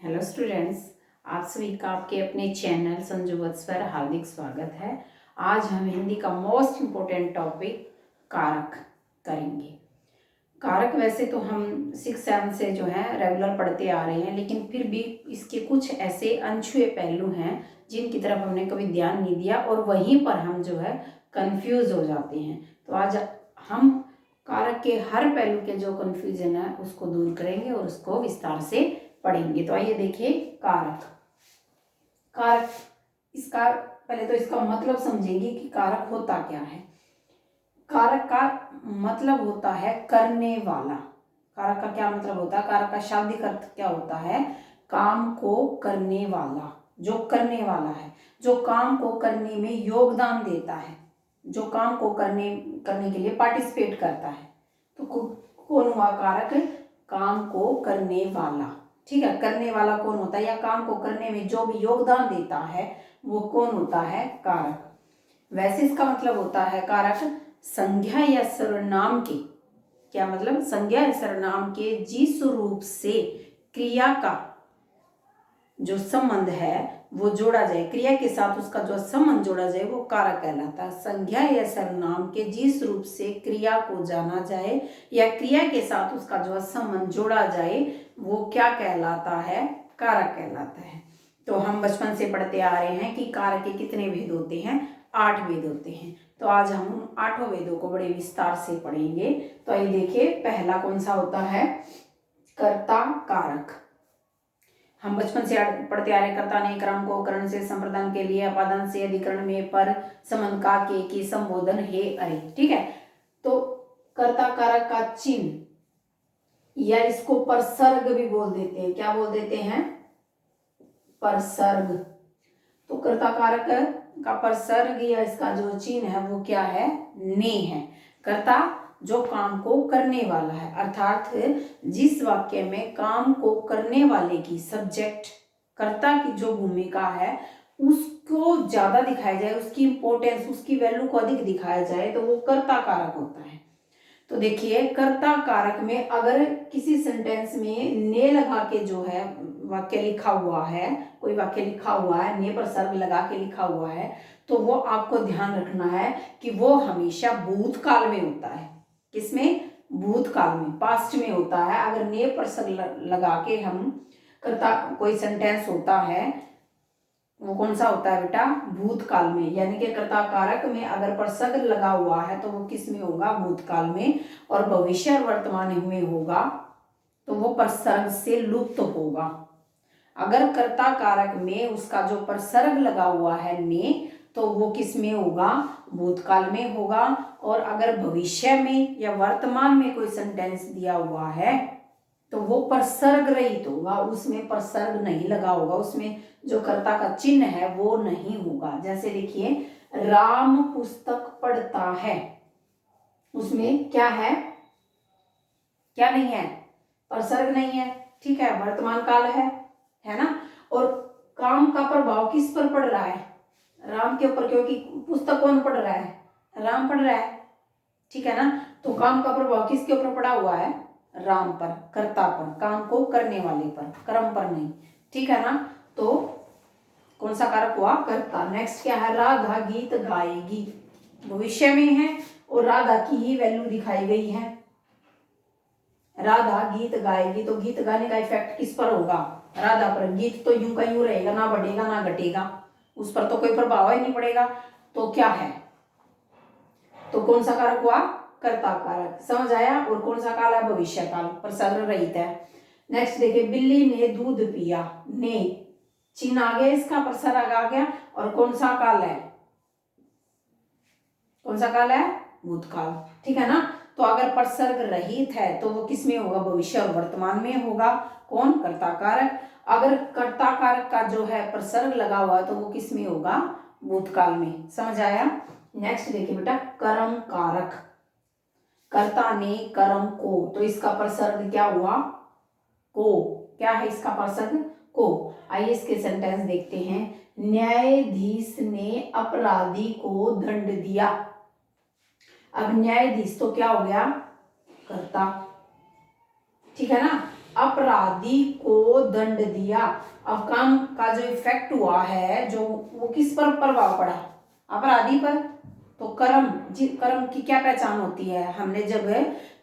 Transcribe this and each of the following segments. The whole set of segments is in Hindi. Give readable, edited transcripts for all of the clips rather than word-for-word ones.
हेलो स्टूडेंट्स, आप सभी का आपके अपने चैनल संजू वत्स पर हार्दिक स्वागत है। आज हम हिंदी का मोस्ट इम्पोर्टेंट टॉपिक कारक करेंगे। कारक वैसे तो हम 6-7 से जो है रेगुलर पढ़ते आ रहे हैं, लेकिन फिर भी इसके कुछ ऐसे अनछुए पहलू हैं जिनकी तरफ हमने कभी ध्यान नहीं दिया और वहीं पर हम जो है कंफ्यूज हो जाते हैं। तो आज हम कारक के हर पहलू के जो कंफ्यूजन है उसको दूर करेंगे और उसको विस्तार से पढ़ेंगे। तो आइए देखिए कारक। कारक इसका पहले तो इसका मतलब समझेंगे कि कारक होता क्या है। कारक का मतलब होता है करने वाला। कारक का क्या मतलब होता है? कारक का शाब्दिक अर्थ क्या होता है? काम को करने वाला, जो करने वाला है, जो काम को करने में योगदान देता है, जो काम को करने के लिए पार्टिसिपेट करता है। तो कौन हुआ कारक? काम को करने वाला। ठीक है, करने वाला कौन होता है या काम को करने में जो भी योगदान देता है वो कौन होता है? कारक। वैसे इसका मतलब होता है कारक संज्ञा या सर्वनाम के, क्या मतलब? संज्ञा या सर्वनाम के जिस रूप से क्रिया का जो संबंध है वो जोड़ा जाए, क्रिया के साथ उसका जो संबंध जोड़ा जाए वो कारक कहलाता है। संज्ञा या सर्वनाम के जिस रूप से क्रिया को जाना जाए या क्रिया के साथ उसका जो संबंध जोड़ा जाए वो क्या कहलाता है? कारक कहलाता है। तो हम बचपन से पढ़ते आ रहे हैं कि कारक के कितने भेद होते हैं? 8 भेद होते हैं। तो आज हम उन 8 भेदों को बड़े विस्तार से पढ़ेंगे। तो आइए देखिए, पहला कौन सा होता है? कर्ता कारक। हम बचपन से पढ़ते आ रहे, कर्ता ने क्रम को करण से संप्रदान के लिए अपादान से अधिकरण में पर संबंध का के की संबोधन हे अरे। ठीक है, तो कर्ता कारक का चिन्ह या इसको परसर्ग भी बोल देते हैं। क्या बोल देते हैं? परसर्ग। तो कर्ता कारक का परसर्ग या इसका जो चिन्ह है वो क्या है? ने है। कर्ता जो काम को करने वाला है, अर्थात जिस वाक्य में काम को करने वाले की, सब्जेक्ट कर्ता की जो भूमिका है उसको ज्यादा दिखाया जाए, उसकी इंपॉर्टेंस, उसकी वैल्यू को अधिक दिखाया जाए तो वो कर्ता कारक होता है। तो देखिए, कर्ता कारक में अगर किसी सेंटेंस में ने लगा के जो है वाक्य लिखा हुआ है, कोई वाक्य लिखा हुआ है, ने पर सर्ग लगा के लिखा हुआ है, तो वो आपको ध्यान रखना है कि वो हमेशा भूतकाल में होता है। किसमें? भूतकाल में, पास्ट में होता है। अगर ने पर सर्ग लगा के हम कर्ता कोई सेंटेंस होता है वो कौन सा होता है बेटा? भूतकाल में। यानी कि कर्ता कारक में अगर परसर्ग लगा हुआ है तो वो किस में होगा? भूतकाल में। और भविष्य और वर्तमान में होगा तो वो परसर्ग से लुप्त होगा। अगर कर्ता कारक में उसका जो परसर्ग लगा हुआ है ने, तो वो किस में होगा? भूतकाल में होगा। और अगर भविष्य में या वर्तमान में कोई सेंटेंस दिया हुआ है तो वो परसर्ग रहित होगा, उसमें परसर्ग नहीं लगा होगा, उसमें जो कर्ता का चिन्ह है वो नहीं होगा। जैसे देखिए, राम पुस्तक पढ़ता है, उसमें क्या है? क्या नहीं है? परसर्ग नहीं है। ठीक है, वर्तमान काल है ना। और काम का प्रभाव किस पर पड़ रहा है? राम के ऊपर, क्योंकि पुस्तक कौन पढ़ रहा है? राम पढ़ रहा है। ठीक है ना, तो काम का प्रभाव किसके ऊपर पड़ा हुआ है? राम पर, कर्ता पर, काम को करने वाले पर, कर्म पर नहीं। ठीक है ना, तो कौन सा कारक हुआ? कर्ता। नेक्स्ट क्या है? राधा गीत गाएगी, भविष्य में है और राधा की ही वैल्यू दिखाई गई है। राधा गीत गाएगी, तो गीत गाने का इफेक्ट किस पर होगा? राधा पर। गीत तो यूं का यूं रहेगा, ना बढ़ेगा ना घटेगा, उस पर तो कोई प्रभाव ही नहीं पड़ेगा। तो क्या है? तो कौन सा कारक हुआ? कर्ता कारक। समझ आया? और कौन सा काल है? भविष्य काल, परसर्ग रहित है। नेक्स्ट देखिए, बिल्ली ने दूध पिया, ने चिन्ह आ गया इसका, परसर्ग आ गया। और कौन सा काल है? कौन सा काल है? भूतकाल। ठीक है ना, तो अगर परसर्ग रहित है तो वो किस में होगा? भविष्य और वर्तमान में होगा। कौन? कर्ता कारक। अगर कर्ता कारक का जो है परसर्ग लगा हुआ तो वो किस में होगा? भूतकाल में। समझ आया? नेक्स्ट देखिए बेटा, कर्म कारक। कर्ता ने कर्म को, तो इसका परसर्ग क्या हुआ? को। क्या है इसका परसर्ग? को। आइए इसके सेंटेंस देखते हैं। न्यायाधीश ने अपराधी को दंड दिया। अब न्यायाधीश तो क्या हो गया? कर्ता। ठीक है ना। अपराधी को दंड दिया। अब काम का जो इफेक्ट हुआ है, जो वो किस पर प्रभाव पड़ा? अपराधी पर। तो कर्म की क्या पहचान होती है? हमने जब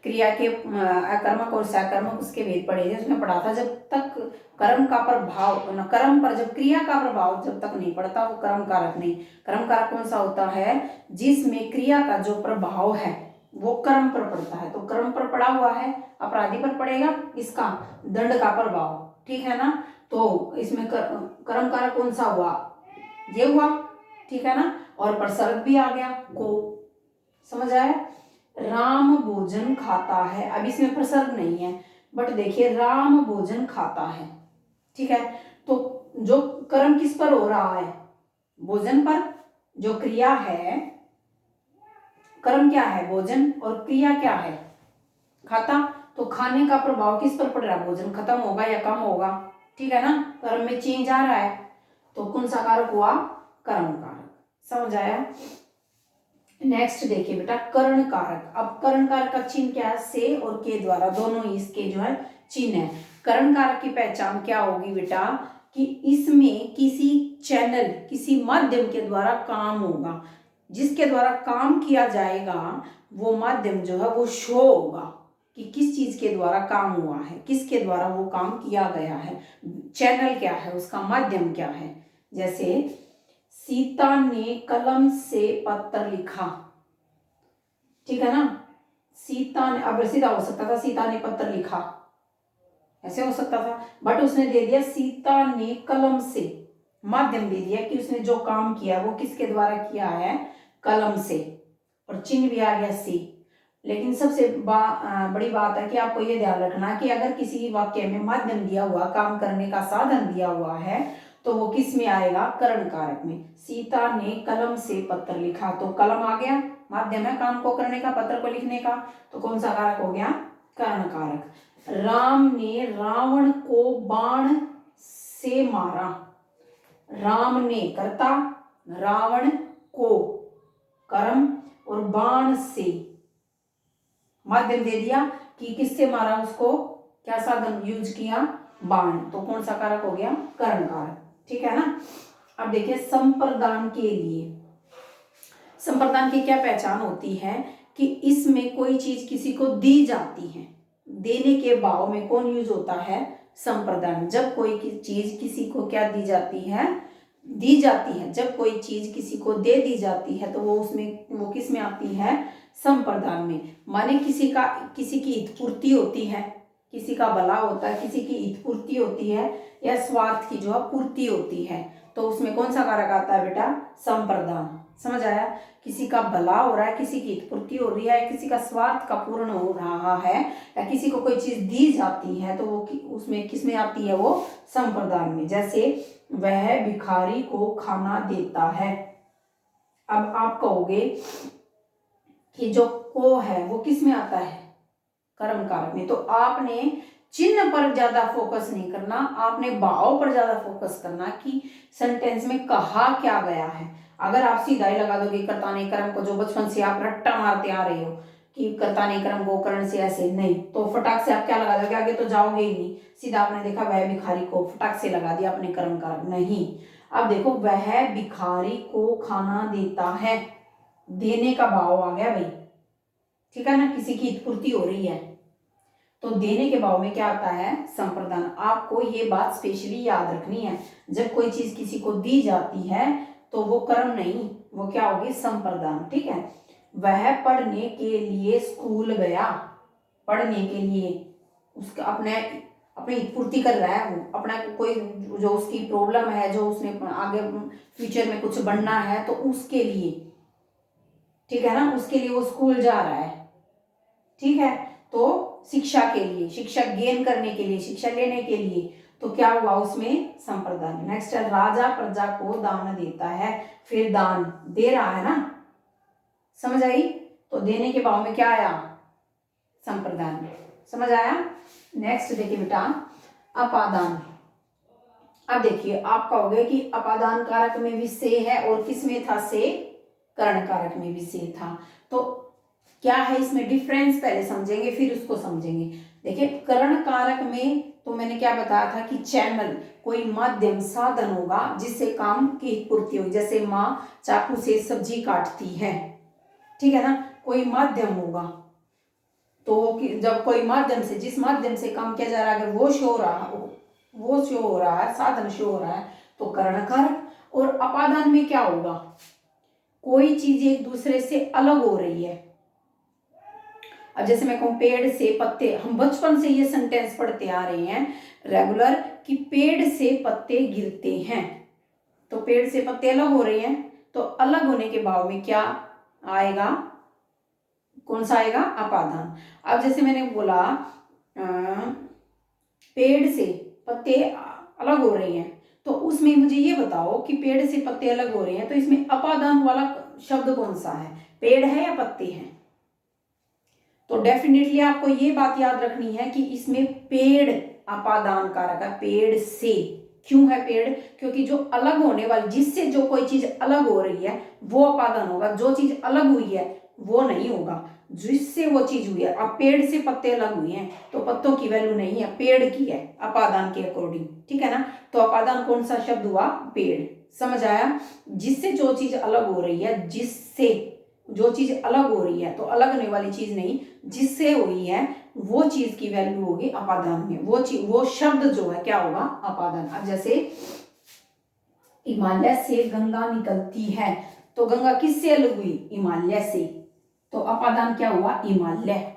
क्रिया के अकर्मक और सकर्मक उसके भेद पढ़े थे, उसमें पढ़ा था जब तक कर्म का प्रभाव कर्म पर, जब क्रिया का प्रभाव जब तक नहीं पड़ता वो कर्म कारक नहीं। कर्म कारक कौन सा होता है? जिसमें क्रिया का जो प्रभाव है वो कर्म पर पड़ता है। तो कर्म पर पड़ा हुआ है, अपराधी पर पड़ेगा इसका दंड का प्रभाव, ठीक है ना। तो इसमें कर्म कारक कौन सा हुआ? ये हुआ, ठीक है ना। और प्रसर्ग भी आ गया को, समझ आया। राम भोजन खाता है, अब इसमें प्रसर्ग नहीं है, बट देखिए राम भोजन खाता है, ठीक है। तो जो कर्म किस पर हो रहा है? भोजन पर। जो क्रिया है, कर्म क्या है? भोजन, और क्रिया क्या है? खाता। तो खाने का प्रभाव किस पर पड़ रहा है? भोजन खत्म होगा या कम होगा, ठीक है ना। कर्म में चेंज आ रहा है, तो कौन सा कारक हुआ? कर्म कारक, समझ आया। नेक्स्ट देखिए बेटा, कर्ण कारक। अब कर्ण कारक का चिन्ह क्या है? से और के द्वारा, दोनों ही इसके जो है चिन्ह है। कर्ण कारक की पहचान क्या होगी बेटा? कि इसमें किसी चैनल, किसी माध्यम के द्वारा काम होगा, जिसके द्वारा काम किया जाएगा वो माध्यम जो है वो शो होगा कि किस चीज के द्वारा काम हुआ है, किसके द्वारा वो काम किया गया है। चैनल क्या है उसका, माध्यम क्या है। जैसे सीता ने कलम से पत्र लिखा, ठीक है ना। सीता ने, अब सीधा हो सकता था सीता ने पत्र लिखा, ऐसे हो सकता था, बट उसने दे दिया सीता ने कलम से, माध्यम दे दिया कि उसने जो काम किया वो किसके द्वारा किया है? कलम से, और चिन्ह भी आ गया सी। लेकिन सबसे बड़ी बात है कि आपको ये ध्यान रखना कि अगर किसी वाक्य में माध्यम दिया हुआ, काम करने का साधन दिया हुआ है, तो वो किस में आएगा? कर्ण कारक में। सीता ने कलम से पत्र लिखा, तो कलम आ गया, माध्यम है काम को करने का, पत्र को लिखने का, तो कौन सा कारक हो गया? कर्ण कारक। राम ने रावण को बाण से मारा, राम ने कर्ता, रावण को कर्म, और बाण से माध्यम दे दिया कि किससे मारा उसको, क्या साधन यूज किया? बाण। तो कौन सा कारक हो गया? कर्ण कारक, ठीक है ना। अब देखिए संप्रदान के लिए, संप्रदान की क्या पहचान होती है? कि इसमें कोई चीज किसी को दी जाती है, देने के भाव में कौन यूज होता है? संप्रदान। जब कोई चीज किसी को क्या दी जाती है? दी जाती है। जब कोई चीज किसी को दे दी जाती है तो वो उसमें, वो किस में आती है? संप्रदान में। माने किसी की हितपूर्ति होती है, किसी का भला होता है, किसी की हितपूर्ति होती है, या स्वार्थ की जो है पूर्ति होती है, तो उसमें कौन सा कारक आता है बेटा? संप्रदान। समझ आया। किसी का भला हो रहा है, किसी की हितपूर्ति हो रही है, किसी का स्वार्थ का पूर्ण हो रहा है, या किसी को कोई चीज दी जाती है, तो वो उसमें किस में आती है? वो संप्रदान में। जैसे वह भिखारी को खाना देता है। अब आप कहोगे कि जो को है वो किस में आता है? कर्म कारक में। तो आपने चिन्ह पर ज्यादा फोकस नहीं करना, आपने भाव पर ज्यादा फोकस करना कि सेंटेंस में कहा क्या गया है। अगर आप सीधा ही लगा दोगे कर्ता ने कर्म को, जो बचपन से आप रट्टा मारते आ रहे हो कि कर्ता ने कर्म को करण से ऐसे, नहीं, तो फटाक से आप क्या लगा दोगे? आगे तो जाओगे ही नहीं। सीधा आपने देखा वह भिखारी को, फटाक से लगा दिया अपने कर्म कारक, नहीं। अब देखो वह भिखारी को खाना देता है, देने का भाव आ गया भाई, ठीक है ना। किसी की हितपूर्ति हो रही है, तो देने के भाव में क्या आता है? संप्रदान। आपको ये बात स्पेशली याद रखनी है, जब कोई चीज किसी को दी जाती है तो वो कर्म नहीं, वो क्या होगी? संप्रदान, ठीक है। वह पढ़ने के लिए स्कूल गया, पढ़ने के लिए, उसका अपनी पूर्ति कर रहा है, वो अपना कोई जो उसकी प्रॉब्लम है, जो उसने आगे फ्यूचर में कुछ बनना है, तो उसके लिए, ठीक है ना, उसके लिए वो स्कूल जा रहा है, ठीक है। तो शिक्षा के लिए, शिक्षा गेन करने के लिए, शिक्षा लेने के लिए, तो क्या हुआ उसमें? संप्रदान। नेक्स्ट है राजा प्रजा को दान देता है, फिर दान दे रहा है ना, समझ आई। तो देने के भाव में क्या आया? संप्रदान, समझ आया। नेक्स्ट देखिए बेटा, अपादान। अब देखिए आप कहोगे कि अपादान कारक में भी से है, और किस में था? से कर्ण कारक में भी से था। तो क्या है इसमें डिफरेंस, पहले समझेंगे फिर उसको समझेंगे। देखिए कर्ण कारक में तो मैंने क्या बताया था कि चैनल कोई माध्यम साधन होगा जिससे काम की पूर्ति होगी। जैसे माँ चाकू से सब्जी काटती है, ठीक है ना, कोई माध्यम होगा। तो जब कोई माध्यम से, जिस माध्यम से काम किया जा रहा है, अगर वो शो हो रहा है, साधन शो हो रहा है, तो करण कारक। और अपादान में क्या होगा, कोई चीज एक दूसरे से अलग हो रही है। अब जैसे मैं कहूँ पेड़ से पत्ते, हम बचपन से ये सेंटेंस पढ़ते आ रहे हैं रेगुलर कि पेड़ से पत्ते गिरते हैं, तो पेड़ से पत्ते अलग हो रहे हैं, तो अलग होने के भाव में क्या आएगा, कौन सा आएगा, अपादान। अब जैसे मैंने बोला पेड़ से पत्ते अलग हो रहे हैं, तो उसमें मुझे ये बताओ कि पेड़ से पत्ते अलग हो रहे हैं, तो इसमें अपादान वाला शब्द कौन सा है, पेड़ है या पत्ते हैं। तो डेफिनेटली आपको ये बात याद रखनी है कि इसमें पेड़ अपादान कारक है, पेड़ से। क्यों है पेड़, क्योंकि जो अलग होने वाली, जिससे जो कोई चीज अलग हो रही है वो अपादान होगा, जो चीज अलग हुई है वो नहीं होगा, जिससे वो चीज हुई है। अब पेड़ से पत्ते अलग हुए हैं तो पत्तों की वैल्यू नहीं है, पेड़ की है अपादान के अकॉर्डिंग, ठीक है ना। तो अपादान कौन सा शब्द हुआ, पेड़। समझ आया, जिससे जो चीज अलग हो रही है, जिससे जो चीज अलग हो रही है, तो अलग होने वाली चीज नहीं, जिससे हुई है वो चीज की वैल्यू होगी अपादान में, वो चीज, वो शब्द जो है क्या होगा, अपादान। अब जैसे हिमालय से गंगा निकलती है, तो गंगा किससे अलग हुई, हिमालय से, तो अपादान क्या हुआ, हिमालय।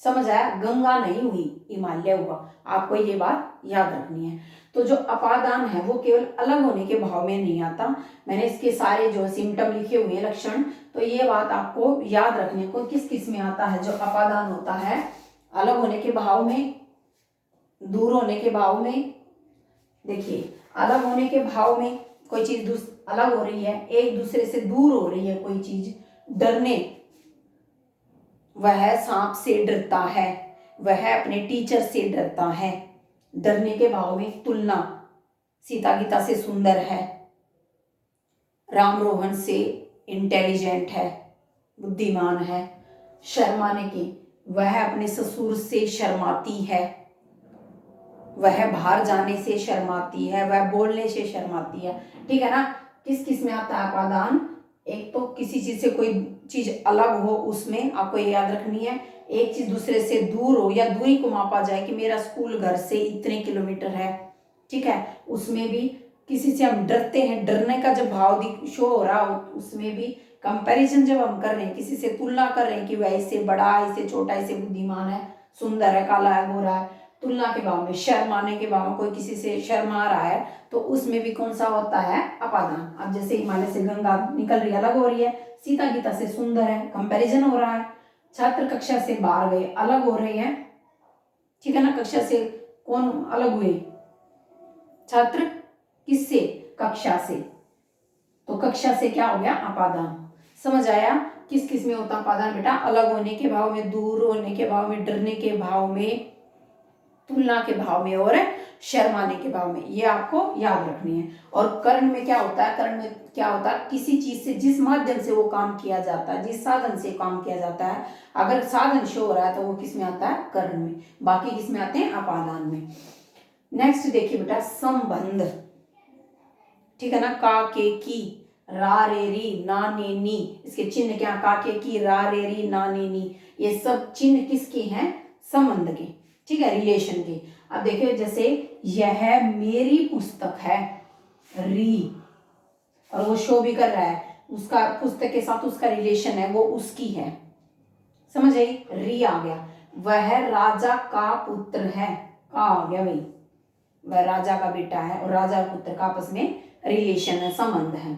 समझ आया, गंगा नहीं हुई, हिमालय हुआ। आपको ये बात याद रखनी है। तो जो अपादान है वो केवल अलग होने के भाव में नहीं आता। मैंने इसके सारे जो सिम्टम लिखे हुए हैं, लक्षण, तो ये बात आपको याद रखने को, किस किस में आता है जो अपादान होता है, अलग होने के भाव में, दूर होने के भाव में। देखिए, अलग होने के भाव में कोई चीज अलग हो रही है, एक दूसरे से दूर हो रही है कोई चीज, डरने, वह सांप से डरता है, वह अपने टीचर से डरता है। डरने के भाव में तुलना, सीता गीता से सुंदर है, राम रोहन से इंटेलिजेंट है, बुद्धिमान है। शर्माने की, वह अपने ससुर से शर्माती है, वह बाहर जाने से शर्माती है, वह बोलने से शर्माती है, ठीक है ना। किस किस में आता है अपादान, एक तो किसी चीज से कोई चीज अलग हो, उसमें आपको ये याद रखनी है। एक चीज दूसरे से दूर हो, या दूरी को मापा जाए कि मेरा स्कूल घर से इतने किलोमीटर है, ठीक है, उसमें भी किसी से हम डरते हैं, डरने का जब भाव शो हो रहा हो, उसमें भी कंपैरिजन जब हम कर रहे हैं, किसी से तुलना कर रहे हैं कि वह इससे बड़ा, इससे छोटा, इससे बुद्धिमान है, सुंदर है, काला है, गोरा है, तुलना के भाव में। शर्माने के भाव में, कोई किसी से शर्मा रहा है, तो उसमें भी कौन सा होता है, अपादान। अब जैसे हिमालय से गंगा निकल रही है, अलग हो रही है, सीता गीता से सुंदर है, कंपैरिजन हो रहा है। छात्र कक्षा से बाहर गए, अलग हो रहे हैं, ठीक है ना। कक्षा से कौन अलग हुए, छात्र, किससे, कक्षा से, तो कक्षा से क्या हो गया, अपादान। समझ आया, किस किस में होता अपादान बेटा, अलग होने के भाव में, दूर होने के भाव में, डरने के भाव में, तुलना के भाव में, और शर्माने के भाव में। ये आपको याद रखनी है। और कर्ण में क्या होता है, कर्ण में क्या होता है, किसी चीज से, जिस माध्यम से वो काम किया जाता है, जिस साधन से काम किया जाता है, अगर साधन शो हो रहा है तो वो किस में आता है, कर्ण में। बाकी किस में आते हैं, अपादान में। नेक्स्ट देखिए बेटा, संबंध, ठीक है ना। का के की, रा रे री, ना ने नी, इसके चिन्ह क्या, का के की, रा रे री, ना ने नी, ये सब चिन्ह किसके हैं, संबंध के, ठीक है, रिलेशन के। अब देखिए, जैसे यह मेरी पुस्तक है, री, और वो शो भी कर रहा है, उसका पुस्तक के साथ उसका रिलेशन है, वो उसकी है, समझ आई, री आ गया। वह राजा का पुत्र है, का आ गया भाई, वह राजा का बेटा है, और राजा और पुत्र का आपस में रिलेशन है, संबंध है।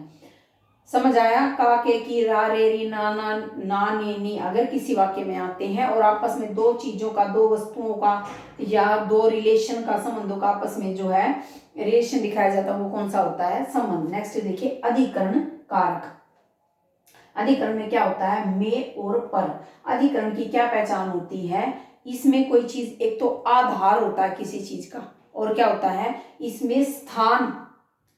समझ आया, का के की, रा रे री, ना ना, ना ने नी अगर किसी वाक्य में आते हैं और आपस में दो चीजों का, दो वस्तुओं का, या दो रिलेशन का, संबंधों का आपस में जो है रिलेशन दिखाया जाता है, वो कौन सा होता है, संबंध। नेक्स्ट देखिए, अधिकरण कारक। अधिकरण में क्या होता है, में और पर। अधिकरण की क्या पहचान होती है, इसमें कोई चीज, एक तो आधार होता है किसी चीज का, और क्या होता है, इसमें स्थान,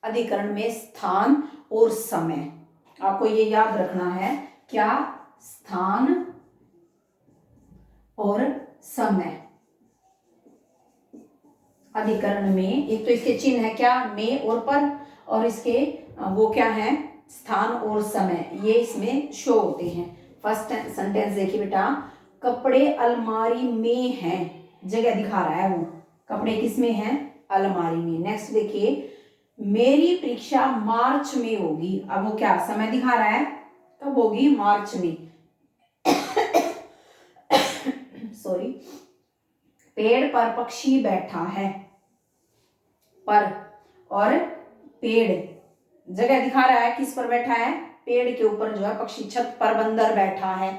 अधिकरण में स्थान और समय। आपको ये याद रखना है, क्या, स्थान और समय। अधिकरण में एक तो इसके चिन्ह है क्या, में और पर, और इसके वो क्या है, स्थान और समय, ये इसमें शो होते हैं। फर्स्ट सेंटेंस देखिए बेटा, कपड़े अलमारी में हैं, जगह दिखा रहा है वो, कपड़े किस में हैं, अलमारी में। नेक्स्ट देखिए, मेरी परीक्षा मार्च में होगी, अब वो क्या समय दिखा रहा है, कब होगी, मार्च में। सॉरी, पेड़ पर पक्षी बैठा है, पर और पेड़ जगह दिखा रहा है, किस पर बैठा है, पेड़ के ऊपर जो है पक्षी, छत पर बंदर बैठा है।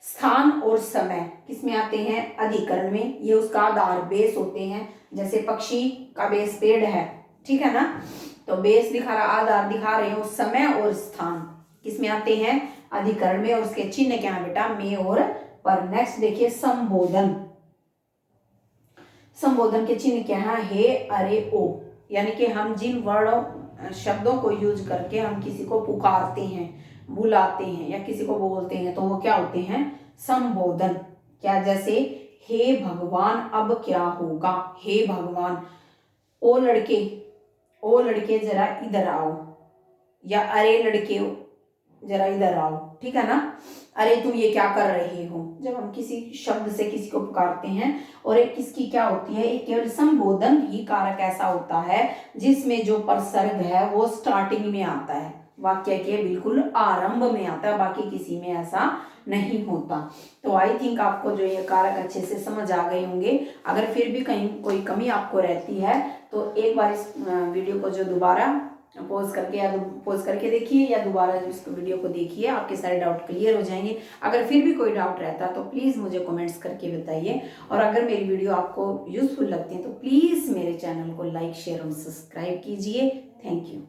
स्थान और समय किस में आते हैं, अधिकरण में, ये उसका आधार बेस होते हैं। जैसे पक्षी का बेस पेड़ है, ठीक है ना, तो बेस दिखा रहा, आधार दिखा रहे हो, समय और स्थान किस में आते हैं, अधिकरण में, और उसके चिन्ह क्या है बेटा, में और पर। नेक्स्ट देखिए, संबोधन। संबोधन के चिन्ह क्या है, हे, अरे, ओ, यानी कि हम जिन वर्डों शब्दों को यूज करके हम किसी को पुकारते हैं, बुलाते हैं या किसी को बोलते हैं, तो वो क्या होते हैं, संबोधन। क्या, जैसे हे भगवान अब क्या होगा, हे भगवान, ओ लड़के, ओ लड़के जरा इधर आओ, या अरे लड़के जरा इधर आओ, ठीक है ना, अरे तुम ये क्या कर रहे हो, जब हम किसी शब्द से किसी को पुकारते हैं। और एक किसकी क्या होती है, एक केवल संबोधन ही कारक ऐसा होता है जिसमें जो प्रसर्ग है वो स्टार्टिंग में आता है, वाक्य के बिल्कुल आरंभ में आता है, बाकी किसी में ऐसा नहीं होता। तो आई थिंक आपको जो ये कारक अच्छे से समझ आ गए होंगे। अगर फिर भी कहीं कोई कमी आपको रहती है तो एक बार इस वीडियो को जो दोबारा पॉज करके देखिए, या दोबारा इस वीडियो को देखिए, आपके सारे डाउट क्लियर हो जाएंगे। अगर फिर भी कोई डाउट रहता तो प्लीज़ मुझे कमेंट्स करके बताइए। और अगर मेरी वीडियो आपको यूजफुल लगती है तो प्लीज़ मेरे चैनल को लाइक, शेयर और सब्सक्राइब कीजिए। Thank you.